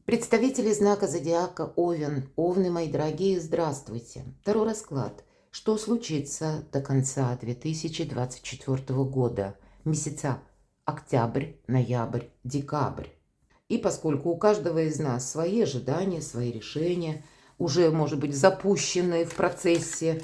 Представители знака зодиака Овен, Овны, мои дорогие, здравствуйте. Второй расклад. Что случится до конца 2024 года? Месяца октябрь, ноябрь, декабрь. И поскольку у каждого из нас свои ожидания, свои решения, уже, может быть, запущенные в процессе,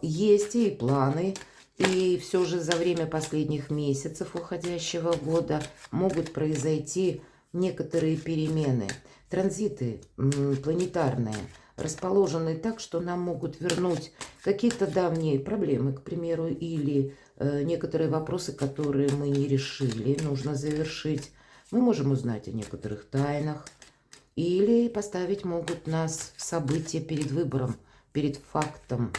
есть и планы, и все же за время последних месяцев уходящего года могут произойти некоторые перемены. Транзиты планетарные расположены так, что нам могут вернуть какие-то давние проблемы, к примеру, или некоторые вопросы, которые мы не решили, нужно завершить. Мы можем узнать о некоторых тайнах, или поставить могут нас события перед выбором, перед фактом.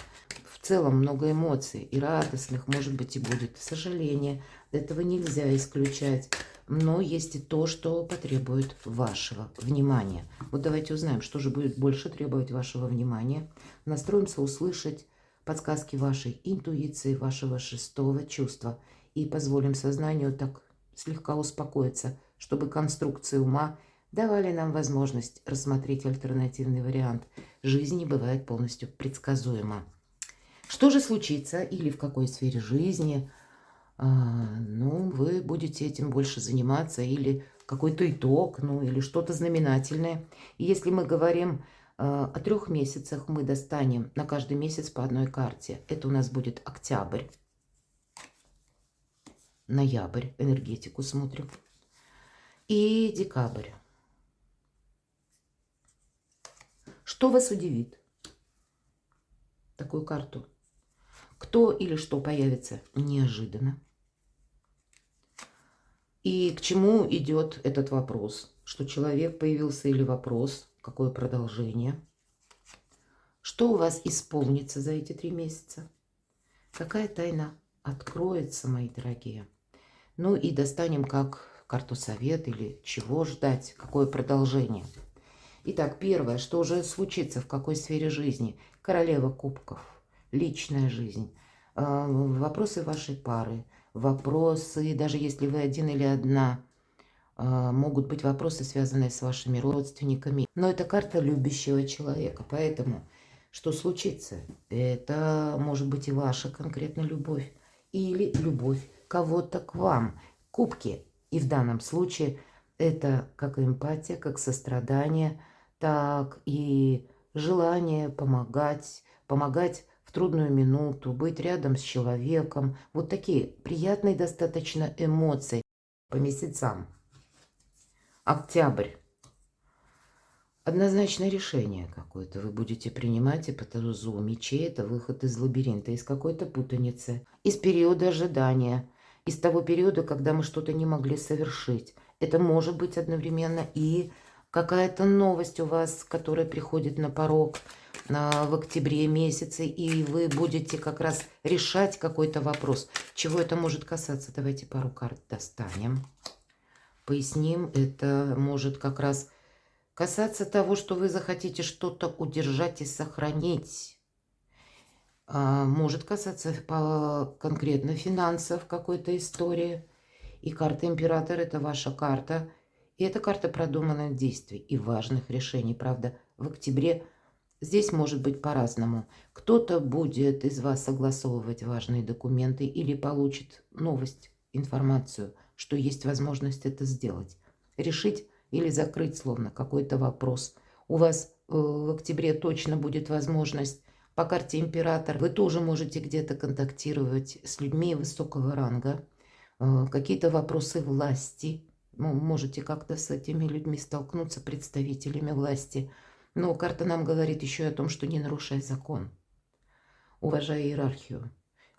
В целом много эмоций, и радостных, может быть, и будет сожаление. Этого нельзя исключать. Но есть и то, что потребует вашего внимания. Вот давайте узнаем, что же будет больше требовать вашего внимания. Настроимся услышать подсказки вашей интуиции, вашего шестого чувства. И позволим сознанию так слегка успокоиться, чтобы конструкции ума давали нам возможность рассмотреть альтернативный вариант. Жизнь не бывает полностью предсказуема. Что же случится или в какой сфере жизни, ну, вы будете этим больше заниматься, или какой-то итог, ну, или что-то знаменательное. И если мы говорим о 3 месяцах, мы достанем на каждый месяц по одной карте. Это у нас будет октябрь, ноябрь, энергетику смотрим, и декабрь. Что вас удивит? Такую карту. Кто или что появится неожиданно? И к чему идет этот вопрос? Что человек появился или вопрос? Какое продолжение? Что у вас исполнится за эти 3 месяца? Какая тайна откроется, мои дорогие? Ну и достанем как карту совет или чего ждать, какое продолжение. Итак, первое, что же случится, в какой сфере жизни? Королева кубков, личная жизнь, вопросы вашей пары, вопросы, даже если вы один или одна, могут быть вопросы, связанные с вашими родственниками. Но это карта любящего человека, поэтому что случится? Это может быть и ваша конкретная любовь, или любовь кого-то к вам. Кубки, и в данном случае это как эмпатия, как сострадание, так и желание помогать в трудную минуту, быть рядом с человеком. Вот такие приятные достаточно эмоции по месяцам. Октябрь. Однозначное решение какое-то вы будете принимать, и по тузу мечей это выход из лабиринта, из какой-то путаницы, из периода ожидания, из того периода, когда мы что-то не могли совершить. Это может быть одновременно и какая-то новость у вас, которая приходит на порог в октябре месяце, и вы будете как раз решать какой-то вопрос. Чего это может касаться? Давайте пару карт достанем. Поясним, это может как раз касаться того, что вы захотите что-то удержать и сохранить. Может касаться конкретно финансов какой-то истории. И карта Император – это ваша карта. И это карта продуманных действий и важных решений. Правда, в октябре здесь может быть по-разному. Кто-то будет из вас согласовывать важные документы или получит новость, информацию, что есть возможность это сделать. Решить или закрыть словно какой-то вопрос. У вас в октябре точно будет возможность по карте Император. Вы тоже можете где-то контактировать с людьми высокого ранга. Какие-то вопросы власти. Можете как-то с этими людьми столкнуться, представителями власти. Но карта нам говорит еще и о том, что не нарушай закон. Уважай иерархию.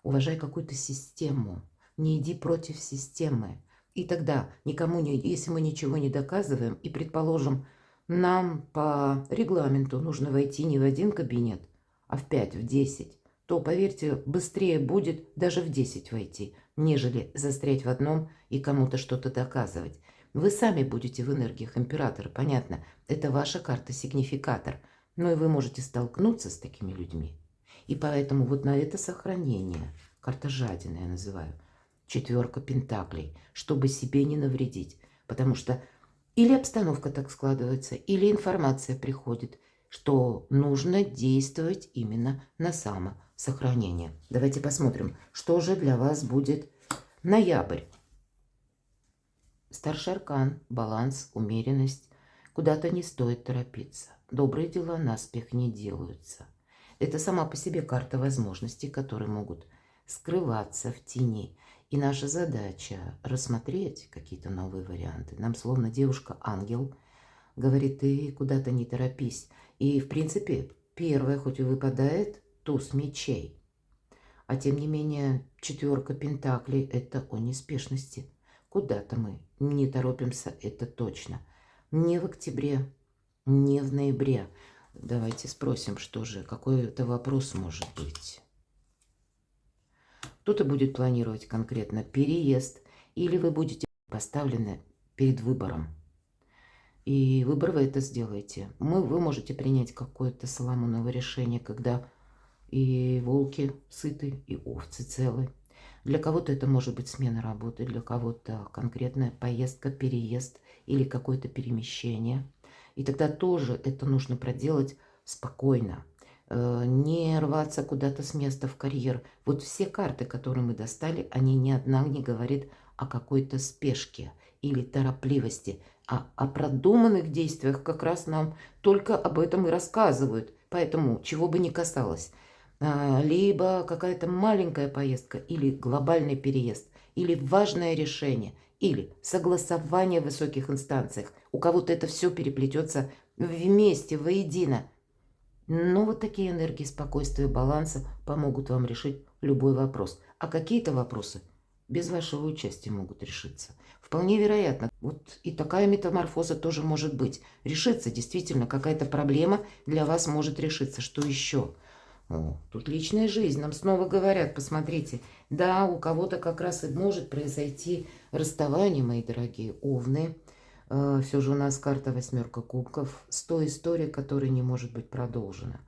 Уважай какую-то систему. Не иди против системы. И тогда никому не, если мы ничего не доказываем, и, предположим, нам по регламенту нужно войти не в один кабинет, а в 5, в 10, то, поверьте, быстрее будет даже в 10 войти, нежели застрять в одном и кому-то что-то доказывать. Вы сами будете в энергиях Императора, понятно, это ваша карта-сигнификатор, но и вы можете столкнуться с такими людьми. И поэтому вот на это сохранение, карта жадина я называю, 4 пентаклей, чтобы себе не навредить. Потому что Или обстановка так складывается, или информация приходит, что нужно действовать именно на самосохранение. Давайте посмотрим, что же для вас будет ноябрь. Старший аркан, баланс, умеренность. Куда-то не стоит торопиться. Добрые дела наспех не делаются. Это сама по себе карта возможностей, которые могут скрываться в тени. И наша задача рассмотреть какие-то новые варианты. Нам словно девушка-ангел говорит: ты куда-то не торопись. И, в принципе, первое, хоть и выпадает, туз мечей. А тем не менее, четверка пентаклей – это о неспешности. Куда-то мы не торопимся, это точно. Не в октябре, не в ноябре. Давайте спросим, что же, какой это вопрос может быть. Кто-то будет планировать конкретно переезд, или вы будете поставлены перед выбором. И выбор вы это сделаете. Вы можете принять какое-то соломоново решение, когда и волки сыты, и овцы целы. Для кого-то это может быть смена работы, для кого-то конкретная поездка, переезд или какое-то перемещение. И тогда тоже это нужно проделать спокойно. Не рваться куда-то с места в карьер. Вот все карты, которые мы достали, они ни одна не говорит о какой-то спешке или торопливости, а о продуманных действиях как раз нам только об этом и рассказывают. Поэтому, чего бы ни касалось, либо какая-то маленькая поездка, или глобальный переезд, или важное решение, или согласование в высоких инстанциях. У кого-то это все переплетется вместе, воедино. Но вот такие энергии спокойствия, баланса помогут вам решить любой вопрос. А какие-то вопросы без вашего участия могут решиться. Вполне вероятно. Вот и такая метаморфоза тоже может быть. Решится действительно какая-то проблема для вас может решиться. Что еще? О, тут личная жизнь. Нам снова говорят, посмотрите. Да, у кого-то как раз и может произойти расставание, мои дорогие овны. Все же у нас карта восьмерка кубков. 100 историй, которая не может быть продолжена.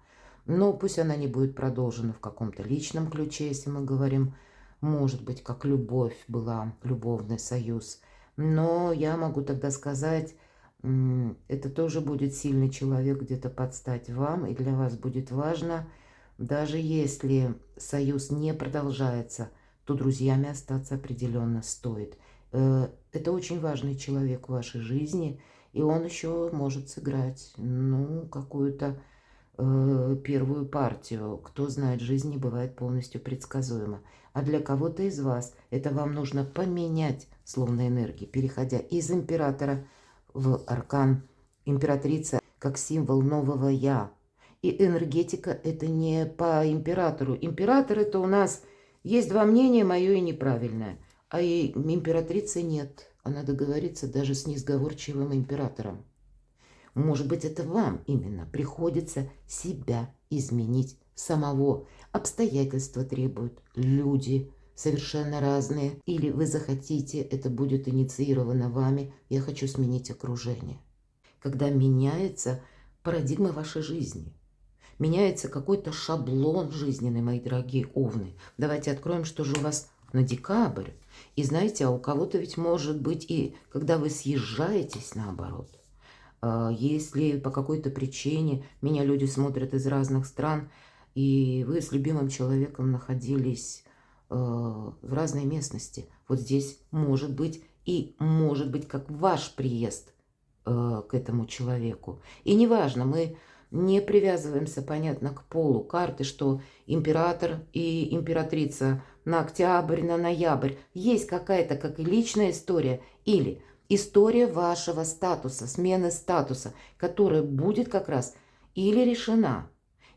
Но пусть она не будет продолжена в каком-то личном ключе, если мы говорим, может быть, как любовь была, любовный союз. Но я могу тогда сказать, это тоже будет сильный человек где-то под стать вам, и для вас будет важно, даже если союз не продолжается, то друзьями остаться определенно стоит. Это очень важный человек в вашей жизни, и он еще может сыграть, ну, какую-то первую партию. Кто знает, жизнь не бывает полностью предсказуема. А для кого-то из вас это вам нужно поменять, словно энергии, переходя из императора в аркан императрица, как символ нового «я». И энергетика это не по императору. Император это у нас есть два мнения, мое и неправильное. А и императрицы нет. А надо договориться даже с несговорчивым императором. Может быть, это вам именно приходится себя изменить самого. Обстоятельства требуют, люди совершенно разные. Или вы захотите, это будет инициировано вами, я хочу сменить окружение. Когда меняется парадигма вашей жизни. Меняется какой-то шаблон жизненный, мои дорогие овны. Давайте откроем, что же у вас на декабрь. И знаете, а у кого-то ведь может быть и когда вы съезжаетесь наоборот. Если по какой-то причине меня люди смотрят из разных стран, и вы с любимым человеком находились в разной местности, вот здесь может быть и может быть как ваш приезд к этому человеку. И неважно, мы не привязываемся, понятно, к полу карты, что император и императрица на октябрь, на ноябрь. Есть какая-то, как и личная история, или история вашего статуса, смены статуса, которая будет как раз или решена,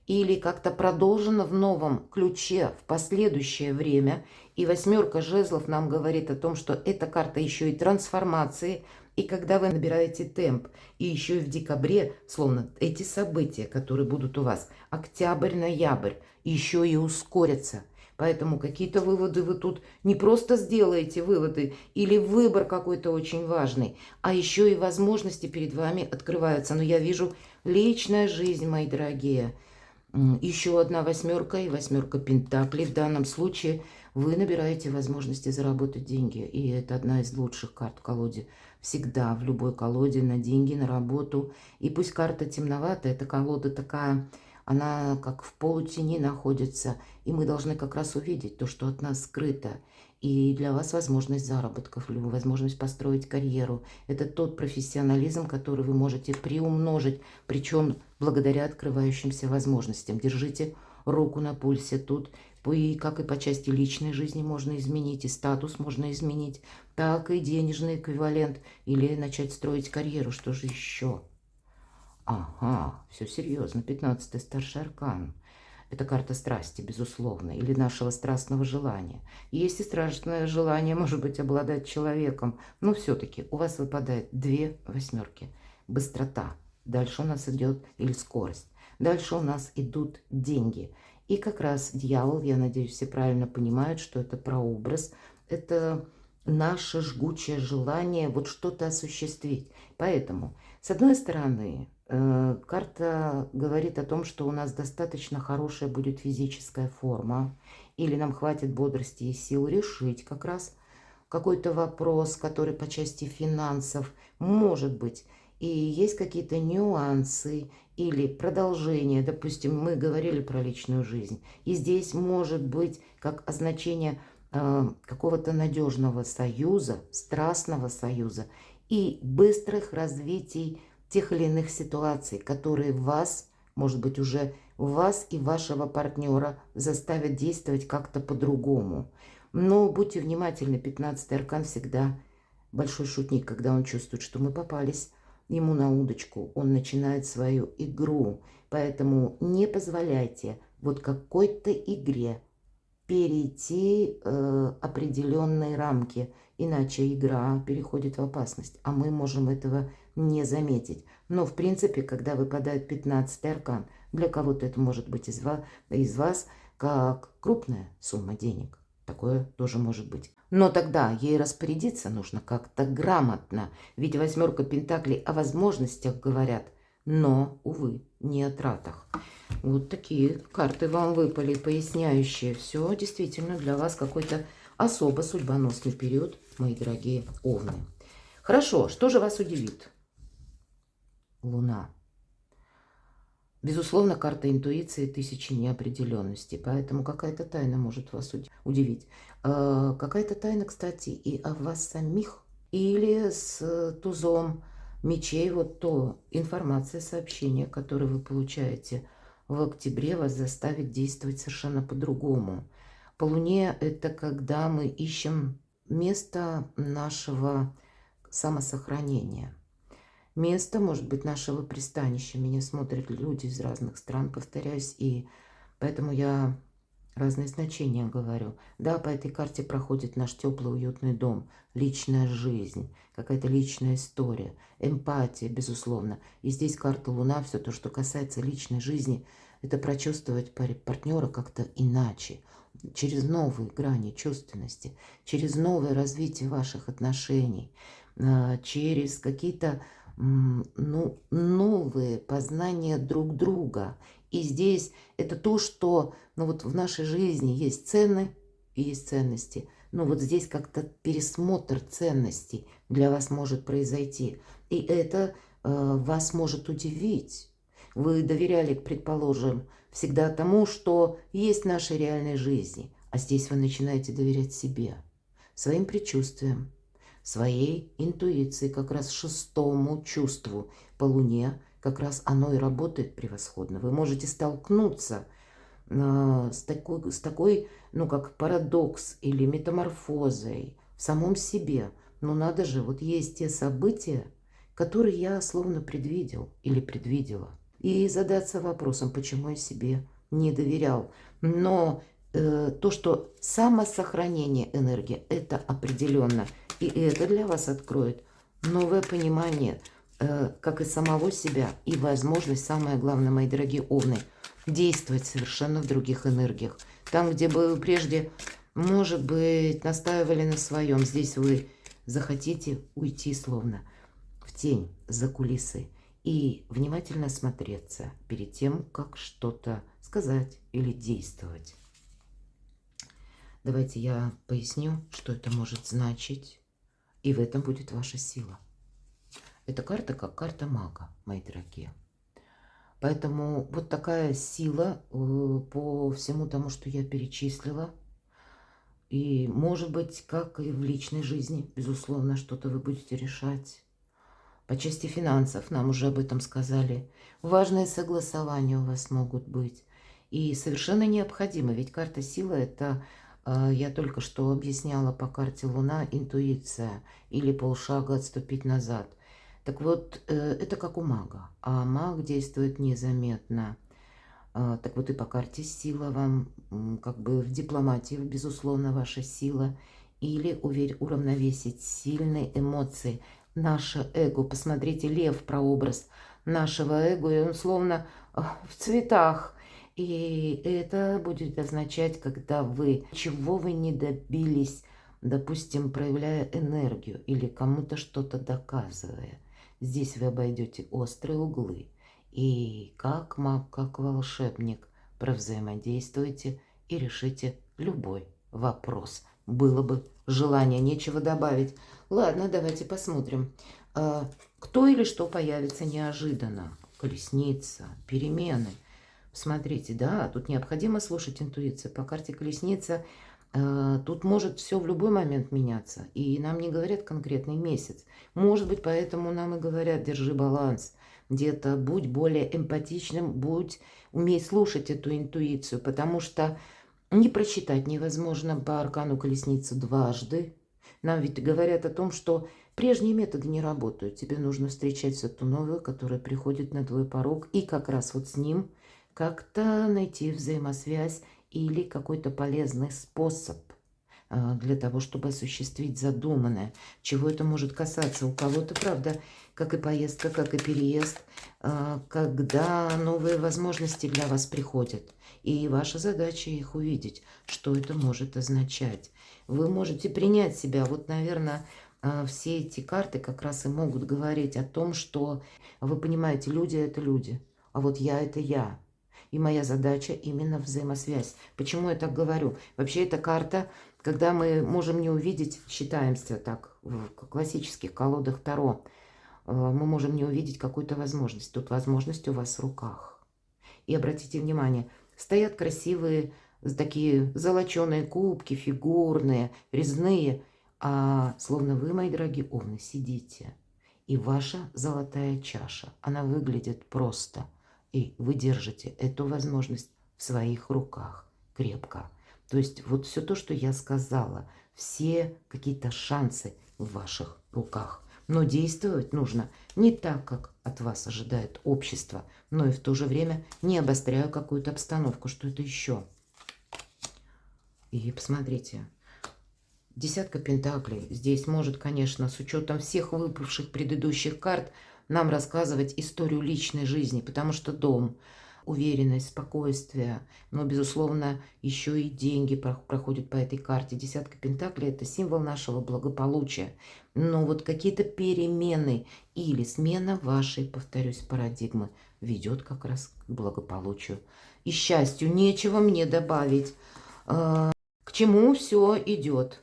или как-то продолжена в новом ключе в последующее время. И восьмерка жезлов нам говорит о том, что эта карта еще и трансформации. И когда вы набираете темп, и еще и в декабре, словно эти события, которые будут у вас, октябрь, ноябрь, еще и ускорятся. Поэтому какие-то выводы вы тут не просто сделаете выводы или выбор какой-то очень важный, а еще и возможности перед вами открываются. Но я вижу личная жизнь, мои дорогие. Еще одна восьмерка и восьмерка пентаклей. В данном случае вы набираете возможности заработать деньги. И это одна из лучших карт в колоде. всегда в любой колоде на деньги, на работу. И пусть карта темноватая, эта колода такая, она как в полутени находится, и мы должны как раз увидеть то, что от нас скрыто. И для вас возможность заработков, возможность построить карьеру. Это тот профессионализм, который вы можете приумножить, причем благодаря открывающимся возможностям. Держите руку на пульсе тут. И как и по части личной жизни можно изменить, и статус можно изменить, так и денежный эквивалент, или начать строить карьеру. Что же еще? Ага, все серьезно. 15-й старший аркан. Это карта страсти, безусловно, или нашего страстного желания. И есть и страстное желание, может быть, обладать человеком, но все-таки у вас выпадает 2 восьмерки. Быстрота. Дальше у нас идет, или скорость. Дальше у нас идут деньги. И как раз дьявол, я надеюсь, все правильно понимают, что это прообраз, это наше жгучее желание вот что-то осуществить. Поэтому, с одной стороны, карта говорит о том, что у нас достаточно хорошая будет физическая форма, или нам хватит бодрости и сил решить как раз какой-то вопрос, который по части финансов может быть. И есть какие-то нюансы или продолжение. Допустим, мы говорили про личную жизнь. И здесь может быть как означение какого-то надежного союза, страстного союза и быстрых развитий тех или иных ситуаций, которые вас, может быть, уже вас и вашего партнера заставят действовать как-то по-другому. Но будьте внимательны, 15-й аркан всегда большой шутник, когда он чувствует, что мы попались ему на удочку, он начинает свою игру. Поэтому не позволяйте вот какой-то игре перейти определенные рамки, иначе игра переходит в опасность, а мы можем этого не заметить. Но в принципе, когда выпадает 15-й аркан, для кого-то это может быть из вас как крупная сумма денег. Такое тоже может быть. Но тогда ей распорядиться нужно как-то грамотно. Ведь восьмерка пентаклей о возможностях говорят, но, увы, не о тратах. Вот такие карты вам выпали, поясняющие. Все действительно для вас какой-то особо судьбоносный период, мои дорогие овны. Хорошо, что же вас удивит? Луна. Безусловно, карта интуиции, тысячи неопределенностей, поэтому какая-то тайна может вас удивить. Какая-то тайна, кстати, и о вас самих, или с тузом мечей, вот то информация, сообщение, которое вы получаете в октябре, вас заставит действовать совершенно по-другому. По Луне это когда мы ищем место нашего самосохранения. Место, может быть, нашего пристанища. Меня смотрят люди из разных стран, повторяюсь, и поэтому я разные значения говорю. Да, по этой карте проходит наш теплый, уютный дом, личная жизнь, какая-то личная история, эмпатия, безусловно. И здесь карта Луна, все то, что касается личной жизни, это прочувствовать партнера как-то иначе, через новые грани чувственности, через новое развитие ваших отношений, через какие-то новые познания друг друга. И здесь это то, что вот в нашей жизни есть цены и есть ценности. Но вот здесь как-то пересмотр ценностей для вас может произойти. И это вас может удивить. Вы доверяли, предположим, всегда тому, что есть в нашей реальной жизни. А здесь вы начинаете доверять себе, своим предчувствиям, своей интуиции, как раз шестому чувству по Луне, как раз оно и работает превосходно. Вы можете столкнуться с такой, ну, как парадокс или метаморфозой в самом себе. Но надо же, вот есть те события, которые я словно предвидел или предвидела. И задаться вопросом, почему я себе не доверял. Но то, что самосохранение энергии, это определенно. И это для вас откроет новое понимание, как и самого себя, и возможность, самое главное, мои дорогие овны, действовать совершенно в других энергиях. Там, где бы вы прежде, может быть, настаивали на своем, здесь вы захотите уйти словно в тень, за кулисы, и внимательно смотреться перед тем, как что-то сказать или действовать. Давайте я поясню, что это может значить, и в этом будет ваша сила. Эта карта как карта мага, мои дорогие. Поэтому вот такая сила по всему тому, что я перечислила. И, может быть, как и в личной жизни, безусловно, что-то вы будете решать. По части финансов нам уже об этом сказали. Важные согласования у вас могут быть. И совершенно необходимо, ведь карта сила – это, я только что объясняла по карте Луна, интуиция или полшага отступить назад. Так вот, это как у мага, а маг действует незаметно. Так вот и по карте сила вам, как бы в дипломатии, безусловно, ваша сила. Или уравновесить сильные эмоции. Наше эго, посмотрите, лев прообраз нашего эго, и он словно в цветах. И это будет означать, когда вы, чего вы не добились, допустим, проявляя энергию или кому-то что-то доказывая. Здесь вы обойдете острые углы. И как маг, как волшебник провзаимодействуйте и решите любой вопрос. Было бы желание, нечего добавить. Ладно, давайте посмотрим. Кто или что появится неожиданно? Колесница, перемены. Смотрите, да, тут необходимо слушать интуицию. По карте колесница тут может все в любой момент меняться. И нам не говорят конкретный месяц. Может быть, поэтому нам и говорят, держи баланс. Где-то будь более эмпатичным, умей слушать эту интуицию, потому что не прочитать невозможно по аркану колесницы дважды. Нам ведь говорят о том, что прежние методы не работают. Тебе нужно встречать эту новую, которая приходит на твой порог, и как раз вот с ним как-то найти взаимосвязь или какой-то полезный способ для того, чтобы осуществить задуманное. Чего это может касаться? У кого-то, правда, как и поездка, как и переезд, когда новые возможности для вас приходят. И ваша задача их увидеть, что это может означать. Вы можете принять себя. Вот, наверное, все эти карты как раз и могут говорить о том, что вы понимаете, люди – это люди, а вот я – это я. И моя задача именно взаимосвязь. Почему я так говорю? Вообще, эта карта, когда мы можем не увидеть, считаемся так в классических колодах Таро, мы можем не увидеть какую-то возможность. Тут возможность у вас в руках. И обратите внимание, стоят красивые такие золоченые кубки, фигурные, резные, а словно вы, мои дорогие овны, сидите. И ваша золотая чаша, она выглядит просто. И вы держите эту возможность в своих руках крепко. То есть вот все то, что я сказала, все какие-то шансы в ваших руках. Но действовать нужно не так, как от вас ожидает общество, но и в то же время не обостряя какую-то обстановку. Что это еще? И посмотрите, десятка пентаклей. Здесь может, конечно, с учетом всех выпавших предыдущих карт, нам рассказывать историю личной жизни, потому что дом, уверенность, спокойствие, но, безусловно, еще и деньги проходят по этой карте. Десятка пентаклей – это символ нашего благополучия. Но вот какие-то перемены или смена вашей, повторюсь, парадигмы ведет как раз к благополучию и счастью. Нечего мне добавить. К чему все идет?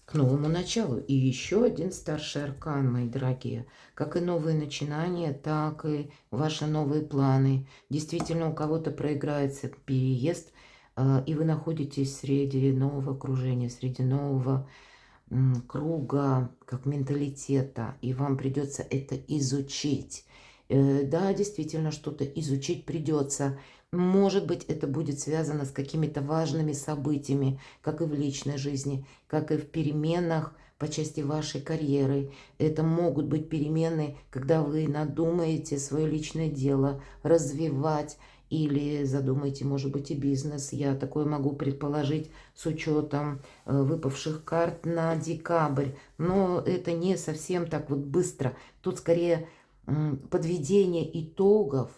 К новому началу. И еще один старший аркан, мои дорогие. Как и новые начинания, так и ваши новые планы. Действительно, у кого-то проиграется переезд, и вы находитесь среди нового окружения, среди нового круга, как менталитета, и вам придется это изучить. Да, действительно, что-то изучить придется. Может быть, это будет связано с какими-то важными событиями, как и в личной жизни, как и в переменах по части вашей карьеры. Это могут быть перемены, когда вы надумаете свое личное дело развивать или задумаете, может быть, и бизнес. Я такое могу предположить с учетом выпавших карт на декабрь. Но это не совсем так вот быстро. Тут скорее подведение итогов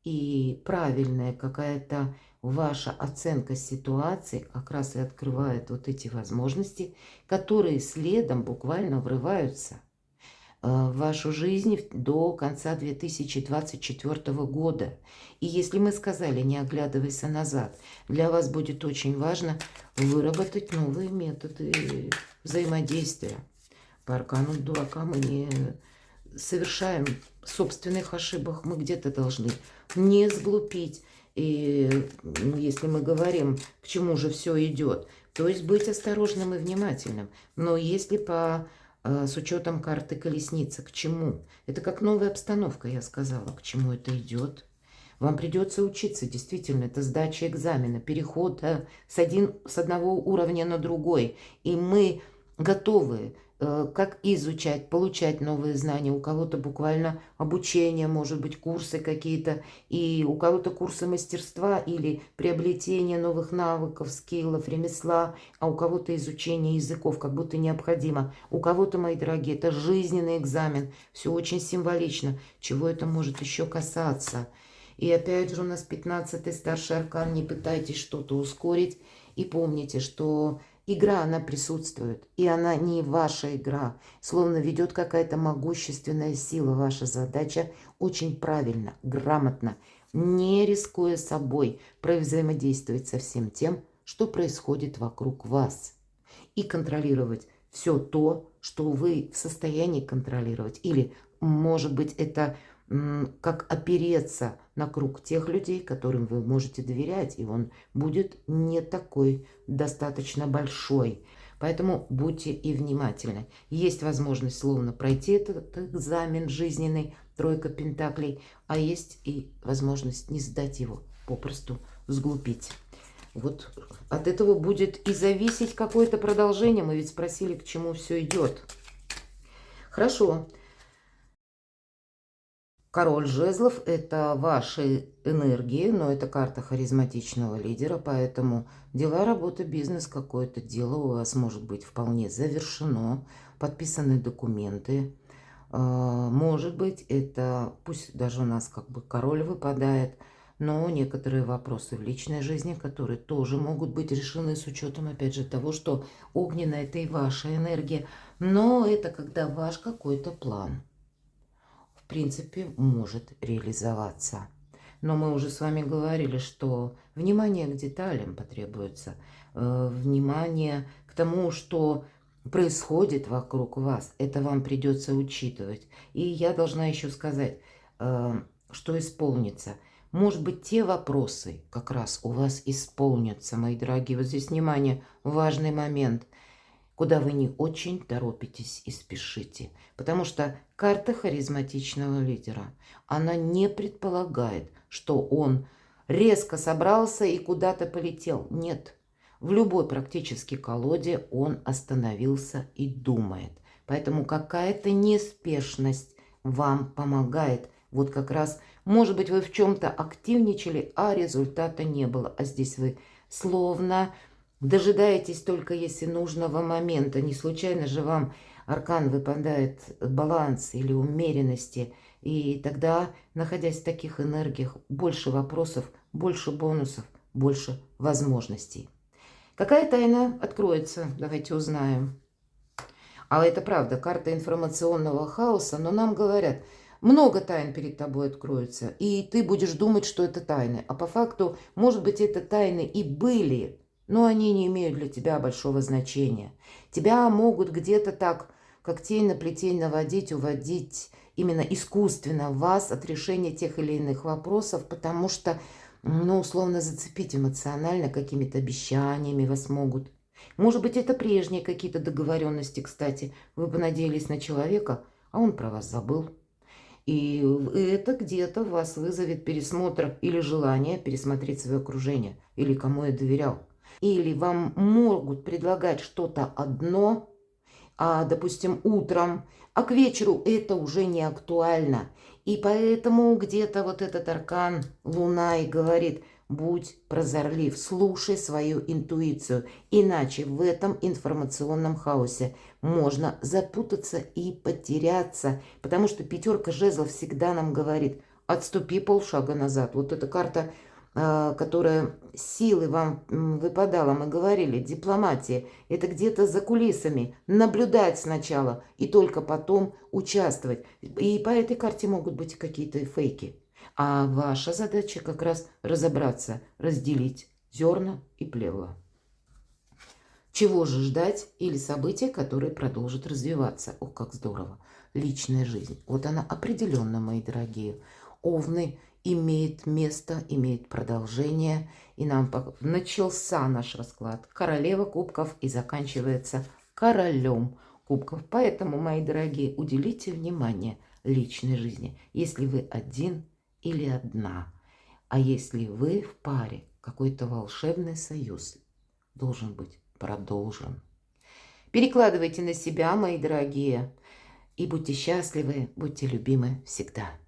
и правильная какая-то ваша оценка ситуации как раз и открывает вот эти возможности, которые следом буквально врываются в вашу жизнь до конца 2024 года. И если мы сказали, не оглядывайся назад, для вас будет очень важно выработать новые методы взаимодействия. По аркану дурака мы совершаем собственных ошибок, мы где-то должны не сглупить. И если мы говорим, к чему же все идет, то есть быть осторожным и внимательным. Но если с учетом карты колесницы, к чему? Это как новая обстановка, я сказала, к чему это идет. Вам придется учиться, действительно, это сдача экзамена, переход с одного уровня на другой. И мы готовы как изучать, получать новые знания. У кого-то буквально обучение, может быть, курсы какие-то, и у кого-то курсы мастерства или приобретение новых навыков, скиллов, ремесла, а у кого-то изучение языков, как будто необходимо. У кого-то, мои дорогие, это жизненный экзамен. Все очень символично. Чего это может еще касаться? И опять же у нас 15-й старший аркан. Не пытайтесь что-то ускорить. И помните, что игра, она присутствует. И она не ваша игра. Словно ведет какая-то могущественная сила. Ваша задача очень правильно, грамотно, не рискуя собой, взаимодействовать со всем тем, что происходит вокруг вас. И контролировать все то, что вы в состоянии контролировать. Или, может быть, это как опереться на круг тех людей, которым вы можете доверять, и он будет не такой достаточно большой. Поэтому будьте и внимательны. Есть возможность словно пройти этот экзамен жизненный, тройка пентаклей, а есть и возможность не сдать его, попросту сглупить. Вот от этого будет и зависеть какое-то продолжение. Мы ведь спросили, к чему все идет. Хорошо. Король жезлов – это ваши энергии, но это карта харизматичного лидера, поэтому дела, работа, бизнес, какое-то дело у вас может быть вполне завершено, подписаны документы. Может быть, это, пусть даже у нас как бы король выпадает, но некоторые вопросы в личной жизни, которые тоже могут быть решены с учетом, опять же, того, что огненная – это и ваша энергия, но это когда ваш какой-то план в принципе, может реализоваться. Но мы уже с вами говорили, что внимание к деталям потребуется, внимание к тому, что происходит вокруг вас. Это вам придется учитывать. И я должна еще сказать, что исполнится. Может быть, те вопросы как раз у вас исполнятся, мои дорогие. Вот здесь, внимание, важный момент – куда вы не очень торопитесь и спешите. Потому что карта харизматичного лидера, она не предполагает, что он резко собрался и куда-то полетел. Нет. В любой практически колоде он остановился и думает. Поэтому какая-то неспешность вам помогает. Вот как раз, может быть, вы в чем-то активничали, а результата не было. А здесь вы словно дожидаетесь только если нужного момента. Не случайно же вам аркан выпадает баланс или умеренности. И тогда, находясь в таких энергиях, больше вопросов, больше бонусов, больше возможностей. Какая тайна откроется? Давайте узнаем. А это правда, карта информационного хаоса, но нам говорят, много тайн перед тобой откроется, и ты будешь думать, что это тайны. А по факту, может быть, это тайны и были, но они не имеют для тебя большого значения. Тебя могут где-то так, как тень на плетень наводить, уводить именно искусственно вас от решения тех или иных вопросов, потому что, ну, условно зацепить эмоционально какими-то обещаниями вас могут. Может быть, это прежние какие-то договоренности, кстати. Вы понадеялись на человека, а он про вас забыл. И это где-то вас вызовет пересмотр или желание пересмотреть свое окружение, или кому я доверял. Или вам могут предлагать что-то одно, допустим, утром, а к вечеру это уже не актуально. И поэтому где-то вот этот аркан Луна и говорит: будь прозорлив, слушай свою интуицию, иначе в этом информационном хаосе можно запутаться и потеряться, потому что пятерка жезлов всегда нам говорит: отступи полшага назад. Вот эта карта, которая силы вам выпадала, мы говорили, дипломатия, это где-то за кулисами, наблюдать сначала и только потом участвовать. И по этой карте могут быть какие-то фейки. А ваша задача как раз разобраться, разделить зерна и плевла. Чего же ждать или события, которые продолжат развиваться? Ох, как здорово! личная жизнь. Вот она определенно, мои дорогие. Овны имеет место, имеет продолжение. И начался наш расклад королева кубков и заканчивается королем кубков. Поэтому, мои дорогие, уделите внимание личной жизни, если вы один или одна. А если вы в паре, какой-то волшебный союз должен быть продолжен. Перекладывайте на себя, мои дорогие, и будьте счастливы, будьте любимы всегда.